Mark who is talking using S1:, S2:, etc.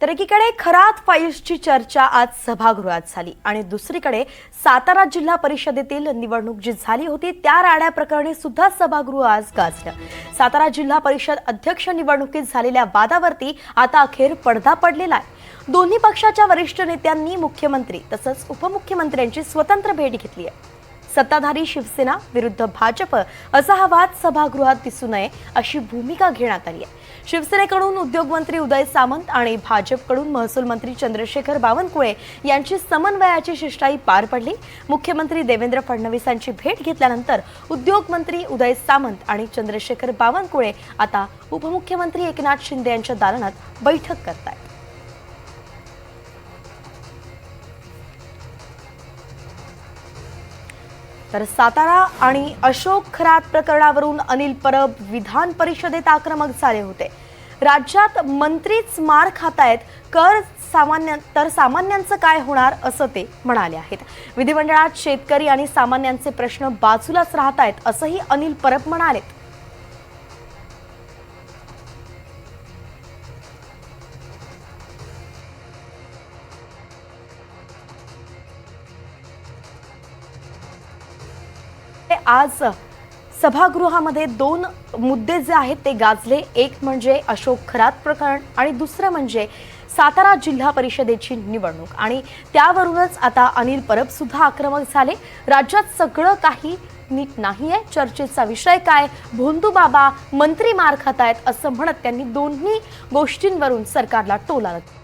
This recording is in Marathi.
S1: तर एकीकडे खरात फाईल्सची चर्चा आज सभागृहात झाली आणि दुसरीकडे सातारा जिल्हा परिषदेतील निवडणूक जी झाली होती त्या राड्या प्रकरणी सुद्धा सभागृह आज गाजलं। सातारा जिल्हा परिषद अध्यक्ष निवडणुकीत झालेल्या वादावरती आता अखेर पडदा पडलेला आहे। दोन्ही पक्षाच्या वरिष्ठ नेत्यांनी मुख्यमंत्री तसंच उपमुख्यमंत्र्यांची स्वतंत्र भेट घेतली आहे। सत्ताधारी शिवसेना विरुद्ध भाजप असा हा वाद सभागृहात दिसू नये अशी भूमिका घेण्यात आली आहे। शिवसेनेकडून उद्योगमंत्री उदय सामंत आणि भाजपकडून महसूल मंत्री चंद्रशेखर बावनकुळे यांची समन्वयाची शिष्टाई पार पडली। मुख्यमंत्री देवेंद्र फडणवीसांची भेट घेतल्यानंतर उद्योगमंत्री उदय सामंत आणि चंद्रशेखर बावनकुळे आता उपमुख्यमंत्री एकनाथ शिंदे यांच्या दालनात बैठक करतायत। तर सातारा आणि अशोक खरात प्रकरणावरून अनिल परब विधान परिषदेत आक्रमक झाले होते। राज्यात मंत्रीच मार खातायत, कर सामान्यांचं काय होणार असं ते म्हणाले आहेत। विधिमंडळात शेतकरी आणि सामान्यांचे प्रश्न बाजूलाच राहतायत असंही अनिल परब म्हणाले। आज सभागृहामध्ये दोन मुद्दे जे आहेत ते गाजले। एक म्हणजे अशोक खरात प्रकरण आणि दुसरं म्हणजे सातारा जिल्हा परिषदेची निवडणूक आणि त्यावरूनच आता अनिल परब सुद्धा आक्रमक झाले। राज्यात सगळं काही नीट नाहीये, चर्चेचा विषय काय, भोंदू बाबा मंत्री मार खातायत असं म्हणत त्यांनी दोन्ही गोष्टींवरून सरकारला टोला लगावला।